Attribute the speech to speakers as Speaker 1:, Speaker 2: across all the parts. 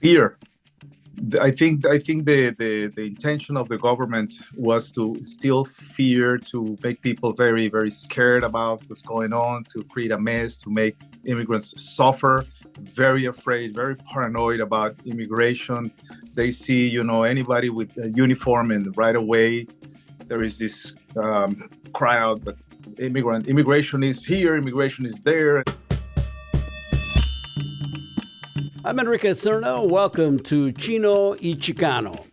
Speaker 1: Fear. I think the intention of the government was to still fear, to make people very very scared about what's going on, to create a mess, to make immigrants suffer, very afraid, very paranoid about immigration. They see, anybody with a uniform, and right away there is this cry out that immigration is here, immigration is there.
Speaker 2: I'm Enrique Cerna. Welcome to Chino Y Chicano.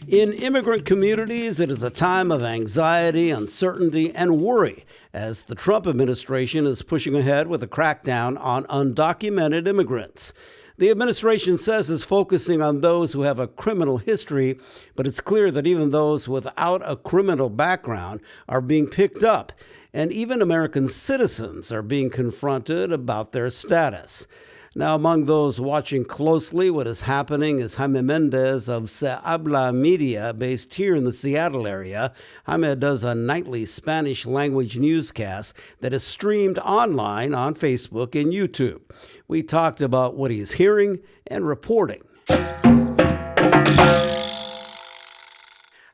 Speaker 2: In immigrant communities, it is a time of anxiety, uncertainty, and worry as the Trump administration is pushing ahead with a crackdown on undocumented immigrants. The administration says it's focusing on those who have a criminal history, but it's clear that even those without a criminal background are being picked up, and even American citizens are being confronted about their status. Now, among those watching closely what is happening is Jaime Mendez of Se Habla Media, based here in the Seattle area. Jaime does a nightly Spanish language newscast that is streamed online on Facebook and YouTube. We talked about what he's hearing and reporting.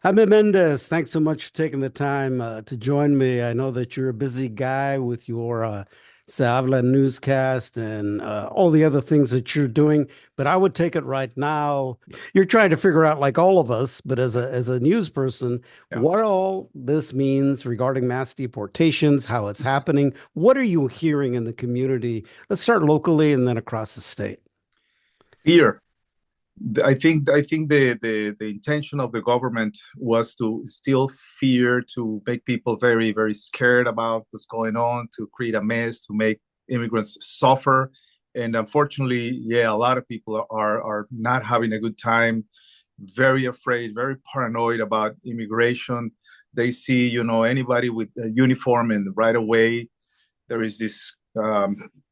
Speaker 2: Jaime Mendez, thanks so much for taking the time to join me. I know that you're a busy guy with your Se Habla newscast and all the other things that you're doing, but I would take it right now. You're trying to figure out, like all of us, but as a news person, what all this means regarding mass deportations, how it's happening. What are you hearing in the community? Let's start locally and then across the state.
Speaker 1: Fear. I think the intention of the government was to still fear, to make people very very scared about what's going on, to create a mess, to make immigrants suffer. And unfortunately, yeah, a lot of people are not having a good time, very afraid, very paranoid about immigration. They see, anybody with a uniform, and right away there is this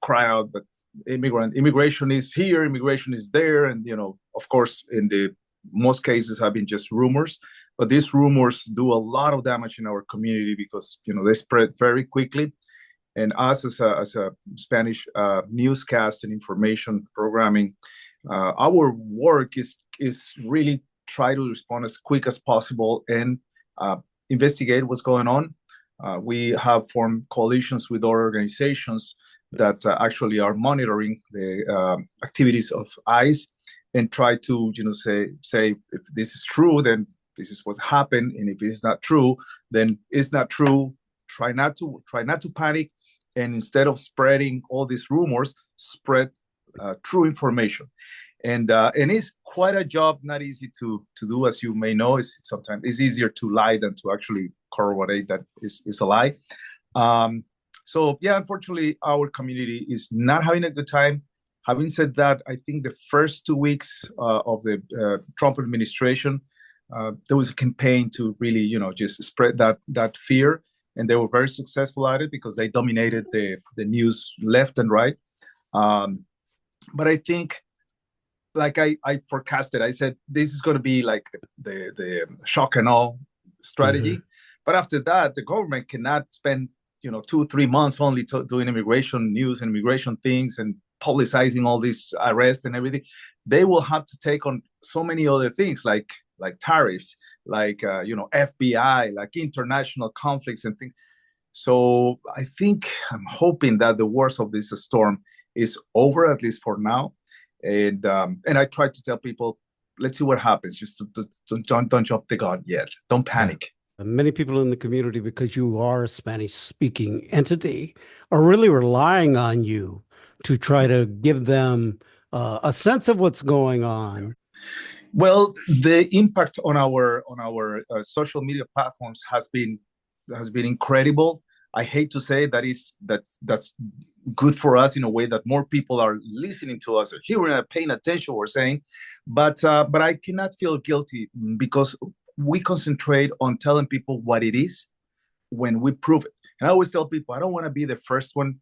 Speaker 1: cry out that immigration is here, immigration is there. And of course, in the most cases have been just rumors, but these rumors do a lot of damage in our community because they spread very quickly. And us as a Spanish newscast and information programming, our work is really try to respond as quick as possible and investigate what's going on. We have formed coalitions with other organizations that actually are monitoring the activities of ICE and try to, say if this is true, then this is what's happened, and if it's not true, then it's not true. Try not to panic, and instead of spreading all these rumors, spread true information. And it's quite a job, not easy to do, as you may know. Sometimes it's easier to lie than to actually corroborate that is a lie. So yeah, unfortunately, our community is not having a good time. Having said that, I think the first 2 weeks of the Trump administration, there was a campaign to really, just spread that fear, and they were very successful at it because they dominated the news left and right. But I think, like I forecasted, I said this is going to be like the shock and awe strategy. Mm-hmm. But after that, the government cannot spend 2-3 months only doing immigration news and immigration things and publicizing all these arrests and everything. They will have to take on so many other things like tariffs, like FBI, like international conflicts and things. So I'm hoping that the worst of this storm is over, at least for now. And I try to tell people, let's see what happens. Just don't jump the gun yet. Don't panic.
Speaker 2: Yeah. Many people in the community, because you are a Spanish-speaking entity, are really relying on you to try to give them a sense of what's going on.
Speaker 1: Well, the impact on our social media platforms has been incredible. I hate to say that's good for us in a way that more people are listening to us or hearing and paying attention to what we're saying, but I cannot feel guilty because we concentrate on telling people what it is when we prove it. And I always tell people, I don't want to be the first one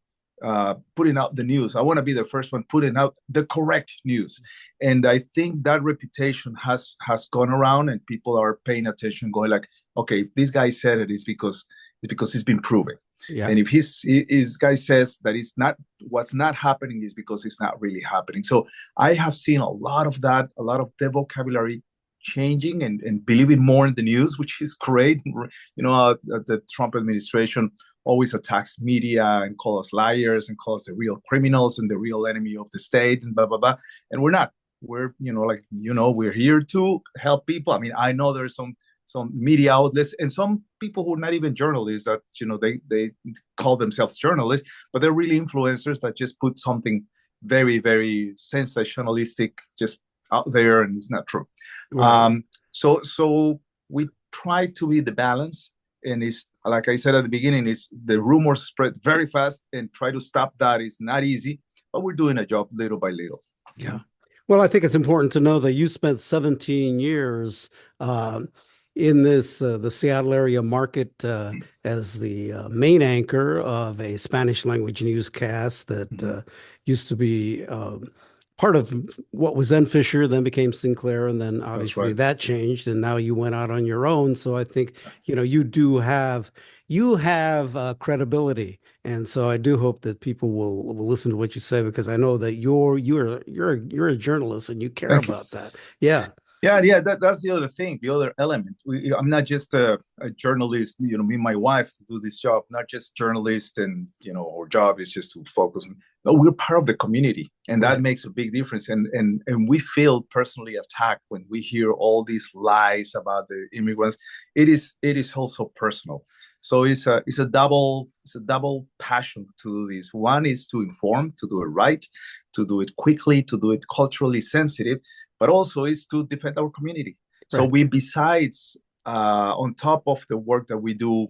Speaker 1: putting out the news. I want to be the first one putting out the correct news. And I think that reputation has gone around, and people are paying attention, going like, okay, if this guy said it, it's because it's because it's been proven.
Speaker 2: Yeah.
Speaker 1: And if his guy says that it's not, what's not happening is because it's not really happening. So I have seen a lot of that, a lot of the vocabulary changing and believing more in the news, which is great. The Trump administration always attacks media and call us liars and call us the real criminals and the real enemy of the state and blah, blah, blah. And we're not. We're here to help people. I mean, I know there's some media outlets and some people who are not even journalists that, they call themselves journalists, but they're really influencers that just put something very, very sensationalistic just out there, and it's not true.
Speaker 2: Right.
Speaker 1: So we try to be the balance, and it's like I said at the beginning, is the rumors spread very fast, and try to stop that is not easy, but we're doing a job little by little.
Speaker 2: Yeah. Well, I think it's important to know that you spent 17 years in the Seattle area market as the main anchor of a Spanish language newscast that used to be part of what was then Fisher, then became Sinclair, and then obviously that changed, and now you went out on your own. So I think you have credibility, and so I do hope that people will listen to what you say, because I know that you're a journalist and you care
Speaker 1: Thank you.
Speaker 2: about that. Yeah.
Speaker 1: Yeah. That's the other thing, the other element. I'm not just a journalist. Me and my wife to do this job, not just journalist, and our job is just to focus on. No, we're part of the community, and that makes a big difference. And we feel personally attacked when we hear all these lies about the immigrants. It is also personal. So it's a double passion to do this. One is to inform, to do it right, to do it quickly, to do it culturally sensitive, but also is to defend our community. Right. So we, besides on top of the work that we do,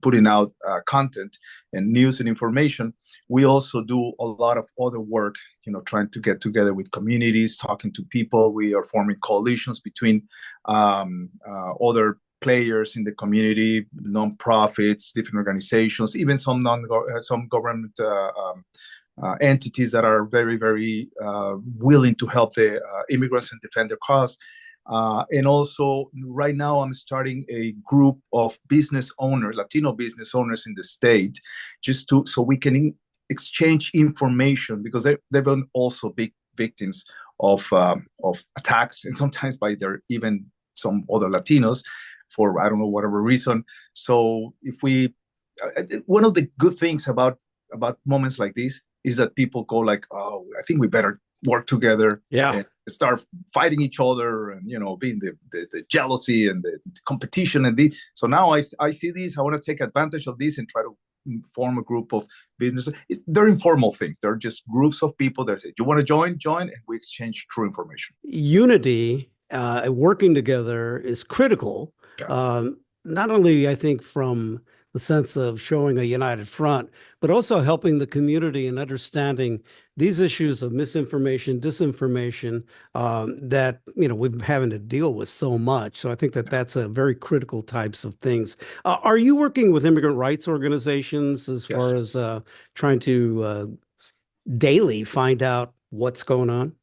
Speaker 1: putting out content and news and information, we also do a lot of other work, trying to get together with communities, talking to people. We are forming coalitions between other players in the community, nonprofits, different organizations, even some government entities that are very, very willing to help the immigrants and defend their cause. And also, right now, I'm starting a group of business owners, Latino business owners in the state, so we can exchange information, because they've been also big victims of attacks, and sometimes by even some other Latinos for, I don't know, whatever reason. So one of the good things about moments like this is that people go like, oh, I think we better work together.
Speaker 2: Yeah.
Speaker 1: And start fighting each other, and being the jealousy and the competition so now I see this. I want to take advantage of this and try to form a group of businesses. They're informal things. They're just groups of people that say, you want to join, and we exchange true information.
Speaker 2: Unity, working together is critical. Yeah. Not only, I think, from the sense of showing a united front, but also helping the community and understanding these issues of misinformation, disinformation that we've been having to deal with so much. So I think that's a very critical types of things. Are you working with immigrant rights organizations as far as trying to daily find out what's going on?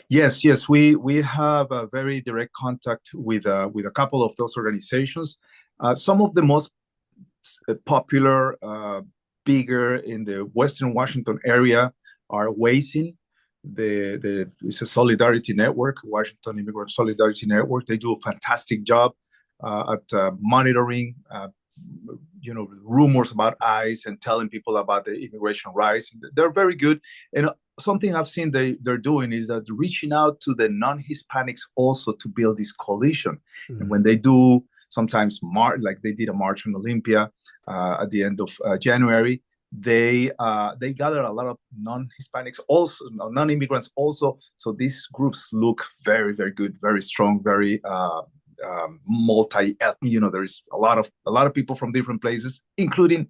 Speaker 1: Yes. We have a very direct contact with a couple of those organizations. Some of the most popular, bigger in the Western Washington area are WASIN. It's a solidarity network, Washington Immigrant Solidarity Network. They do a fantastic job at monitoring, rumors about ICE and telling people about the immigration rights. They're very good. And something I've seen they're doing is that reaching out to the non-Hispanics also to build this coalition. Mm-hmm. And when they do sometimes like they did a march on Olympia at the end of January, they gather a lot of non-Hispanics also, non-immigrants also. So these groups look very, very good, very strong, very multi-ethnic. There is a lot of people from different places, including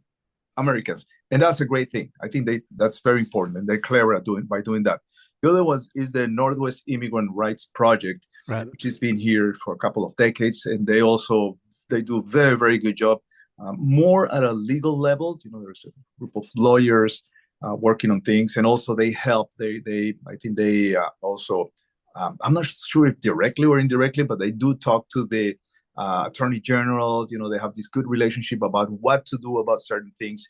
Speaker 1: Americans, and that's a great thing. I think that's very important, and they're clever at by doing that. The other one is the Northwest Immigrant Rights Project, right, which has been here for a couple of decades, and they do a very, very good job. More at a legal level, there's a group of lawyers working on things, and also they help. I think they also, I'm not sure if directly or indirectly, but they do talk to the attorney general. They have this good relationship about what to do about certain things.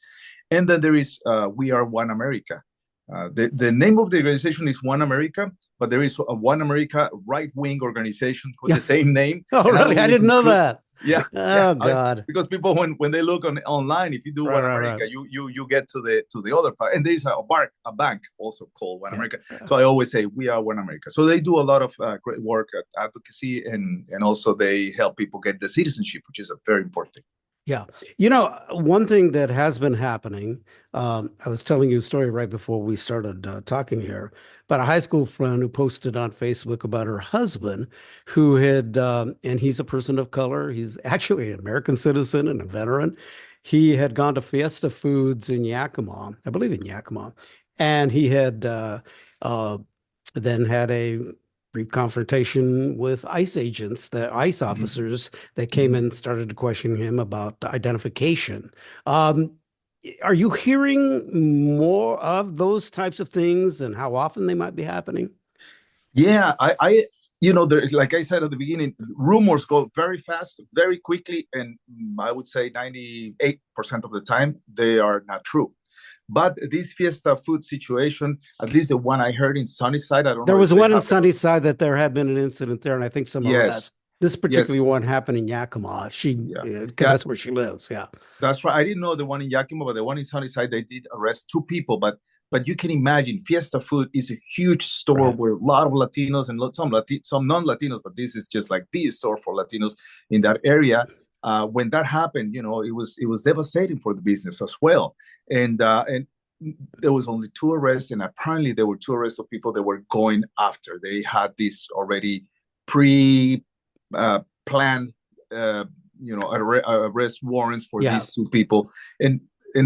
Speaker 1: And then there is We Are One America. The name of the organization is One America, but there is a One America right-wing organization with the
Speaker 2: Yeah.
Speaker 1: same name.
Speaker 2: Oh,
Speaker 1: And I
Speaker 2: really? I
Speaker 1: always
Speaker 2: didn't know
Speaker 1: include,
Speaker 2: that.
Speaker 1: yeah, yeah.
Speaker 2: Oh, God.
Speaker 1: Because people, when they look online, if you do
Speaker 2: Right,
Speaker 1: One
Speaker 2: right, right.
Speaker 1: America, you get to the other part. And there's a bank also called One
Speaker 2: Yeah.
Speaker 1: America. So I always say We Are One America. So they do a lot of great work at advocacy, and also they help people get the citizenship, which is a very important thing.
Speaker 2: Yeah. One thing that has been happening, I was telling you a story right before we started talking here about a high school friend who posted on Facebook about her husband who and he's a person of color. He's actually an American citizen and a veteran. He had gone to Fiesta Foods in Yakima, I believe in Yakima, and he had uh, then had a brief confrontation with ICE agents, the ICE
Speaker 1: Mm-hmm.
Speaker 2: officers that came
Speaker 1: Mm-hmm.
Speaker 2: and started to question him about identification. Um, are you hearing more of those types of things and how often they might be happening?
Speaker 1: Yeah, like I said at the beginning, rumors go very fast, very quickly, and I would say 98% of the time they are not true. But this Fiesta food situation, at least the one I heard in Sunnyside, I don't
Speaker 2: There
Speaker 1: know
Speaker 2: was
Speaker 1: if they
Speaker 2: one in
Speaker 1: happen.
Speaker 2: Sunnyside that there had been an incident there, and I think some
Speaker 1: Yes,
Speaker 2: arrests. This
Speaker 1: yes,
Speaker 2: particular one happened in Yakima.
Speaker 1: yeah,
Speaker 2: Because
Speaker 1: yeah.
Speaker 2: that's where she lives. Yeah.
Speaker 1: That's right. I didn't know the one in Yakima, but the one in Sunnyside, they did arrest two people. But you can imagine, Fiesta Food is a huge store
Speaker 2: Right.
Speaker 1: where a lot of Latinos and some non-Latinos, but this is just like the store for Latinos in that area. When that happened, it was devastating for the business as well. And there was only two arrests, and apparently there were two arrests of people that were going after. They had this already pre planned arrest warrants for
Speaker 2: Yeah.
Speaker 1: these two people, and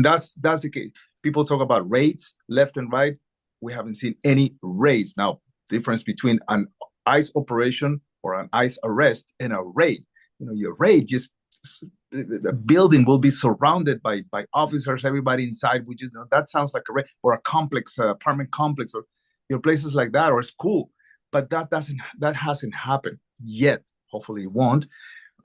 Speaker 1: that's the case. People talk about raids left and right. We haven't seen any raids. Now, difference between an ICE operation or an ICE arrest and a raid. Your raid just the building will be surrounded by officers, everybody inside, which is that sounds like a raid or a complex, apartment complex, or places like that, or a school. But that hasn't happened yet. Hopefully, it won't.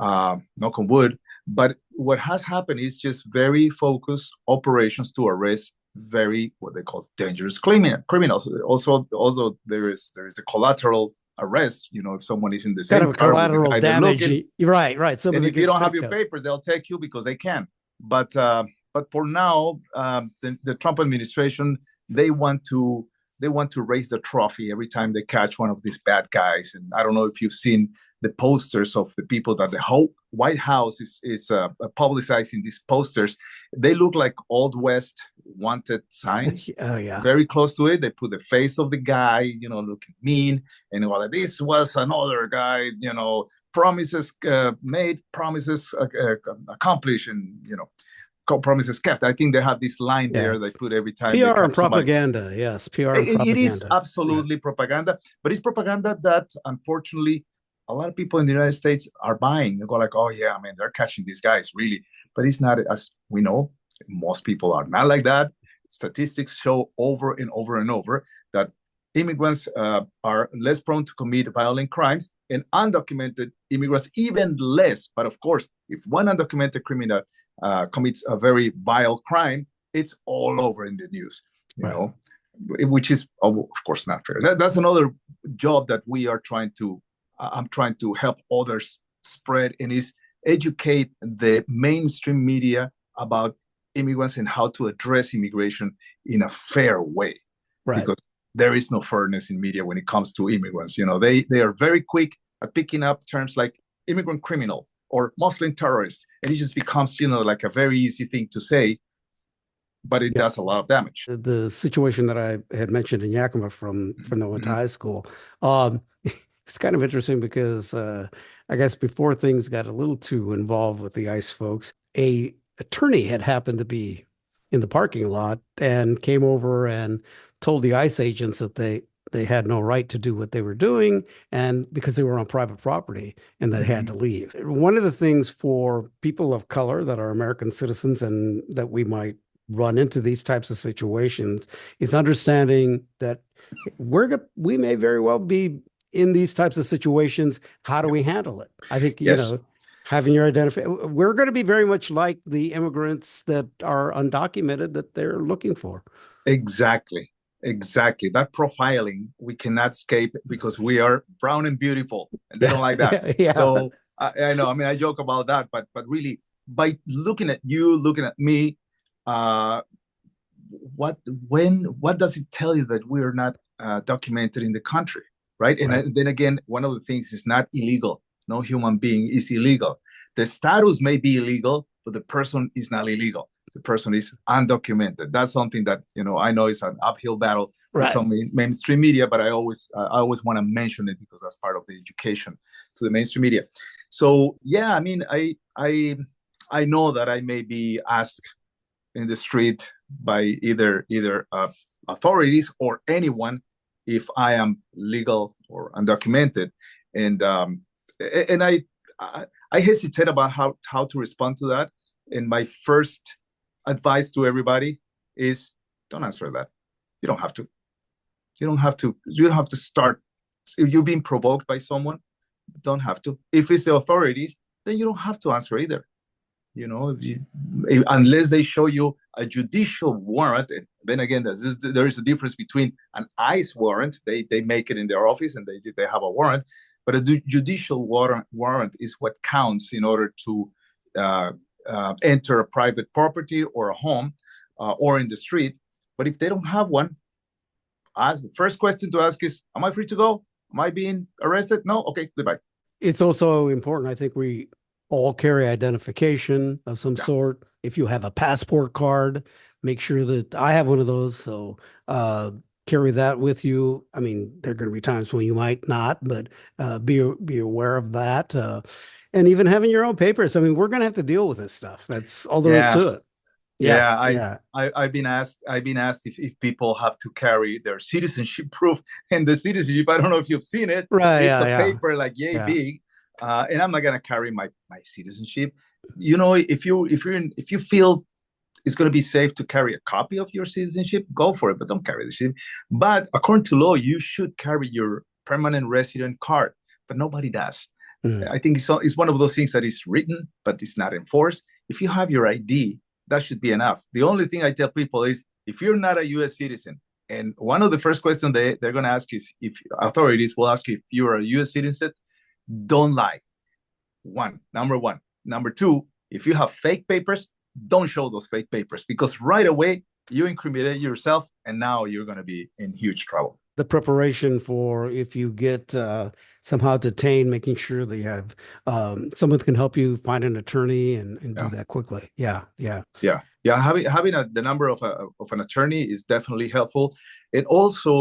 Speaker 1: Knock on wood. But what has happened is just very focused operations to arrest very what they call dangerous criminals. Also, although there is a collateral arrest. If someone is in the
Speaker 2: Kind
Speaker 1: same
Speaker 2: of a
Speaker 1: car with the
Speaker 2: collateral
Speaker 1: guy they're
Speaker 2: damage.
Speaker 1: looking,
Speaker 2: Right, right.
Speaker 1: and
Speaker 2: Somebody
Speaker 1: if you
Speaker 2: gets
Speaker 1: don't have
Speaker 2: picked
Speaker 1: your
Speaker 2: up.
Speaker 1: papers, they'll take you because they can. But for now, the Trump administration, they want to raise the trophy every time they catch one of these bad guys. And I don't know if you've seen the posters of the people that the whole White House is publicizing these posters. They look like Old West wanted signs.
Speaker 2: Oh, yeah.
Speaker 1: Very close to it, they put the face of the guy, looking mean, and well, this was another guy, promises made, promises accomplished, and promises kept. I think they have this line
Speaker 2: Yeah.
Speaker 1: there they put every time they
Speaker 2: PR and
Speaker 1: catch somebody.
Speaker 2: propaganda. Yes, PR and
Speaker 1: It is
Speaker 2: propaganda. Yeah.
Speaker 1: absolutely propaganda, but it's propaganda that unfortunately a lot of people in the United States are buying. They go like, "Oh yeah, man, they're catching these guys really," but it's not. As we know, most people are not like that. Statistics show over and over and over that immigrants are less prone to commit violent crimes, and undocumented immigrants even less. But of course, if one undocumented criminal commits a very vile crime, it's all over in the news. You
Speaker 2: Right.
Speaker 1: know, which is of course not fair. That's another job that we are trying to. I'm trying to help others spread, and is educate the mainstream media about immigrants and how to address immigration in a fair way,
Speaker 2: Right.
Speaker 1: because there is no fairness in media when it comes to immigrants. They are very quick at picking up terms like immigrant criminal or Muslim terrorist, and it just becomes like a very easy thing to say, but it
Speaker 2: Yeah.
Speaker 1: does a lot of damage.
Speaker 2: The situation that I had mentioned in Yakima from the went to
Speaker 1: Mm-hmm.
Speaker 2: high school, it's kind of interesting because I guess before things got a little too involved with the ICE folks, a attorney had happened to be in the parking lot and came over and told the ICE agents that they had no right to do what they were doing, and because they were on private property and they had
Speaker 1: Mm-hmm.
Speaker 2: to leave. One of the things for people of color that are American citizens and that we might run into these types of situations is understanding that we may very well be in these types of situations. How do
Speaker 1: Yeah.
Speaker 2: we handle it? I think,
Speaker 1: Yes.
Speaker 2: Having your identify, we're going to be very much like the immigrants that are undocumented that they're looking for.
Speaker 1: Exactly. Exactly. That profiling we cannot escape because we are brown and beautiful, and they don't
Speaker 2: Yeah,
Speaker 1: like that.
Speaker 2: yeah, yeah.
Speaker 1: So I know. I mean, I joke about that, but really, by looking at you, looking at me, uh, what what does it tell you that we're not documented in the country, right? And
Speaker 2: Right.
Speaker 1: then again, one of the things is not illegal. No human being is illegal. The status may be illegal, but the person is not illegal. The person is undocumented. That's something that I know is an uphill battle with
Speaker 2: Right.
Speaker 1: some mainstream media, but I always want to mention it because that's part of the education to the mainstream media. So yeah, I mean, I know that I may be asked in the street by either authorities or anyone if I am legal or undocumented, and and I hesitate about how to respond to that. And my first advice to everybody is don't answer that. You don't have to. You don't have to. You don't have to start. If you're being provoked by someone, don't have to. If it's the authorities, then you don't have to answer either. Unless they show you a judicial warrant. And then again, there is a difference between an ICE warrant. They make it in their office and they have a warrant, but a judicial warrant is what counts in order to uh, enter a private property or a home or in the street. But if they don't have one, the first question to ask is, am I free to go? Am I being arrested? No? Okay, goodbye.
Speaker 2: It's also important. I think we all carry identification of some
Speaker 1: Yeah.
Speaker 2: sort. If you have a passport card, make sure that I have one of those. So carry that with you. I mean, there are going to be times when you might not, but be aware of that. And even having your own papers. I mean, we're going to have to deal with this stuff. That's all there is
Speaker 1: Yeah.
Speaker 2: to it. Yeah,
Speaker 1: Yeah,
Speaker 2: yeah,
Speaker 1: I've been asked if people have to carry their citizenship proof, and the citizenship, I don't know if you've seen it.
Speaker 2: right,
Speaker 1: It's
Speaker 2: yeah,
Speaker 1: a
Speaker 2: yeah,
Speaker 1: paper like yay
Speaker 2: yeah.
Speaker 1: big, and I'm not gonna carry my citizenship. If you feel it's going to be safe to carry a copy of your citizenship, go for it, but don't carry the shit. But according to law, you should carry your permanent resident card, but nobody does.
Speaker 2: Mm.
Speaker 1: I think it's one of those things that is written, but it's not enforced. If you have your ID, that should be enough. The only thing I tell people is if you're not a US citizen, and one of the first questions they're going to ask is if authorities will ask you if you're a US citizen, don't lie. Number one. Number two, if you have fake papers, don't show those fake papers because right away you incriminate yourself and now you're going to be in huge trouble.
Speaker 2: The preparation for if you get somehow detained, making sure that you have someone that can help you find an attorney and do
Speaker 1: Yeah.
Speaker 2: that quickly. Yeah, yeah.
Speaker 1: Yeah. Having the number of an attorney is definitely helpful. And also,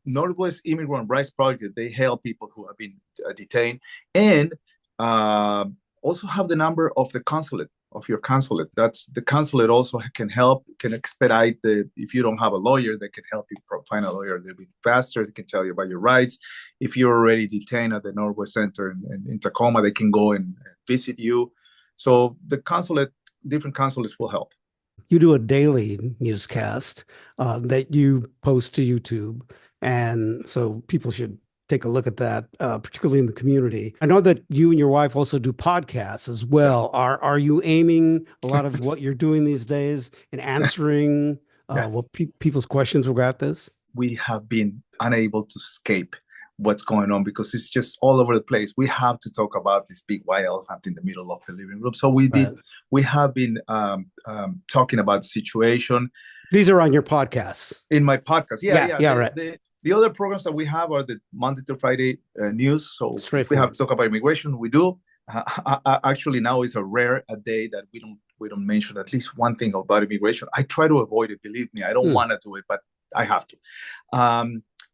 Speaker 1: Northwest Immigrant Rights Project, they help people who have been detained, and uh, also have the number of the consulate of your consulate. That's the consulate also can help, can expedite if you don't have a lawyer, they can help you find a lawyer a little bit faster. They can tell you about your rights. If you're already detained at the Northwest Center in Tacoma, they can go and visit you. So the consulate, different consulates will help.
Speaker 2: You do a daily newscast that you post to YouTube, and so people should take a look at that, particularly in the community. I know that you and your wife also do podcasts as
Speaker 1: Yeah.
Speaker 2: well. Are you aiming a lot of what you're doing these days in answering
Speaker 1: Yeah.
Speaker 2: what people's questions about this?
Speaker 1: We have been unable to escape what's going on because it's just all over the place. We have to talk about this big white elephant in the middle of the living room. So
Speaker 2: Right.
Speaker 1: we have been talking about the situation
Speaker 2: These are on your podcasts.
Speaker 1: in my podcast. Yeah,
Speaker 2: Yeah,
Speaker 1: yeah.
Speaker 2: yeah, right.
Speaker 1: The other programs that we have are the Monday to Friday news. So if we have
Speaker 2: Straightforward.
Speaker 1: to talk about immigration, we do. Actually, now is a rare a day that we don't mention at least one thing about immigration. I try to avoid it. Believe me, I don't
Speaker 2: Hmm.
Speaker 1: want to do it, but I have to.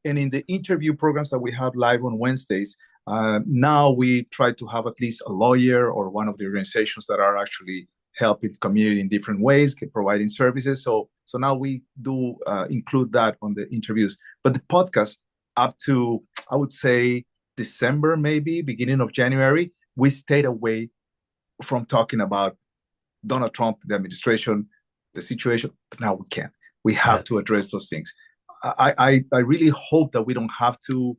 Speaker 1: And in the interview programs that we have live on Wednesdays, now we try to have at least a lawyer or one of the organizations that are actually helping the community in different ways, providing services. So now we do include that on the interviews. But the podcast, up to I would say December, maybe beginning of January, we stayed away from talking about Donald Trump, the administration, the situation. But now we can't. We have
Speaker 2: Right.
Speaker 1: to address those things. I really hope that we don't have to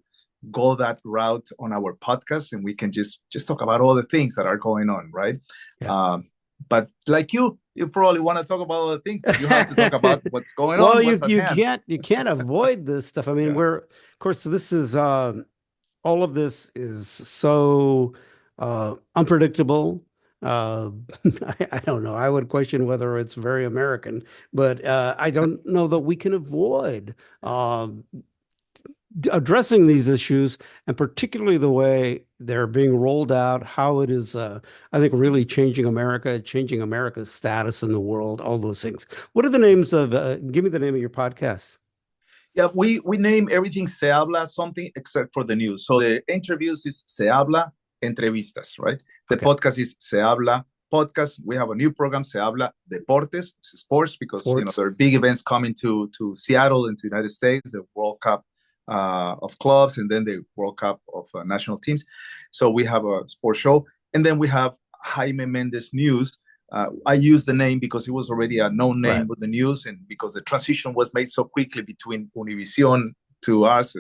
Speaker 1: go that route on our podcast, and we can just talk about all the things that are going on, right?
Speaker 2: Yeah.
Speaker 1: But like you probably want to talk about other things, but you have to talk about what's going
Speaker 2: Well,
Speaker 1: on, what's at hand.
Speaker 2: you can't avoid this stuff. I mean,
Speaker 1: Yeah.
Speaker 2: of course, this is all of this is so unpredictable. Uh, I don't know. I would question whether it's very American, but I don't know that we can avoid addressing these issues, and particularly the way they're being rolled out, how it is, I think, really changing America, changing America's status in the world, all those things. What are the names of, give me the name of your podcast.
Speaker 1: Yeah, we name everything Se Habla something except for the news. So the interviews is Se Habla Entrevistas, right? The
Speaker 2: Okay.
Speaker 1: podcast is Se Habla Podcast. We have a new program, Se Habla Deportes, sports, because there are big events coming to Seattle and to the United States, the World Cup of clubs, and then the World Cup of national teams. So we have a sports show, and then we have Jaime Mendez News. I use the name because it was already a known name with the news, and because the transition was made so quickly between Univision to us,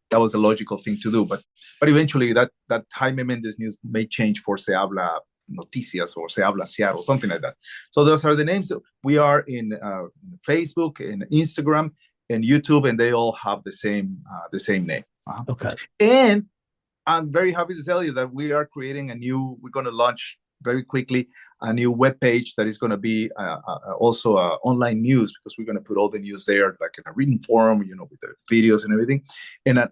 Speaker 1: that was a logical thing to do. But eventually, that Jaime Mendez News may change for Se Habla Noticias or Se Habla Seattle, something like that. So those are the names. We are in Facebook, in Instagram, and YouTube, and they all have the same name.
Speaker 2: Okay.
Speaker 1: And I'm very happy to tell you that we are creating we're going to launch very quickly a new webpage that is going to be also online news, because we're going to put all the news there, like in a written form, with the videos and everything, and an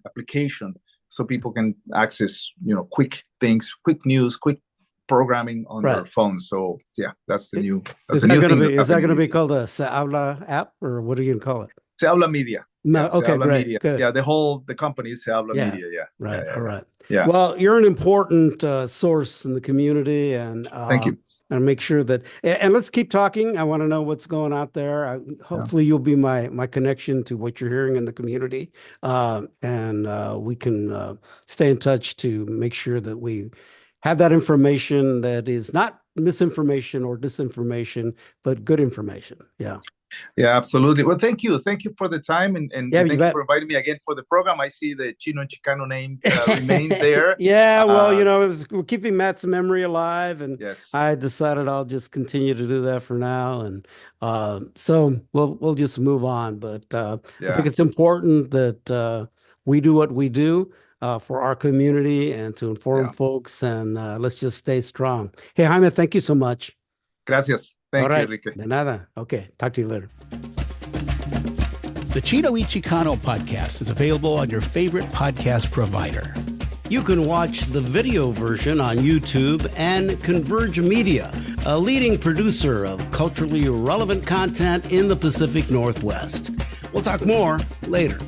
Speaker 1: application, so people can access, quick things, quick news, quick programming on their phones. So yeah, that's the new. Is that
Speaker 2: going to be called a Se Habla app, or what are you going to call it?
Speaker 1: Se Habla Media.
Speaker 2: No,
Speaker 1: yeah,
Speaker 2: okay, great.
Speaker 1: Media.
Speaker 2: Good.
Speaker 1: Yeah, the company is Se Habla Media. Yeah.
Speaker 2: Right. All right.
Speaker 1: Yeah.
Speaker 2: Well, you're an important source in the community, and
Speaker 1: thank you.
Speaker 2: And make sure that, and let's keep talking. I want to know what's going out there. Hopefully you'll be my connection to what you're hearing in the community. And we can stay in touch to make sure that we have that information that is not misinformation or disinformation, but good information. Yeah.
Speaker 1: Yeah, absolutely. Well, thank you for the time, and thank you for inviting me again for the program. I see the Chino Y Chicano name remains there.
Speaker 2: Yeah, well, we're keeping Matt's memory alive, and I decided I'll just continue to do that for now, and so we'll just move on. But I think it's important that we do what we do for our community and to inform folks, and let's just stay strong. Hey, Jaime, thank you so much.
Speaker 1: Gracias. Thank you, Enrique.
Speaker 2: De nada. Okay. Talk to you later.
Speaker 3: The Chino Y Chicano podcast is available on your favorite podcast provider.
Speaker 2: You can watch the video version on YouTube, and Converge Media, a leading producer of culturally relevant content in the Pacific Northwest. We'll talk more later.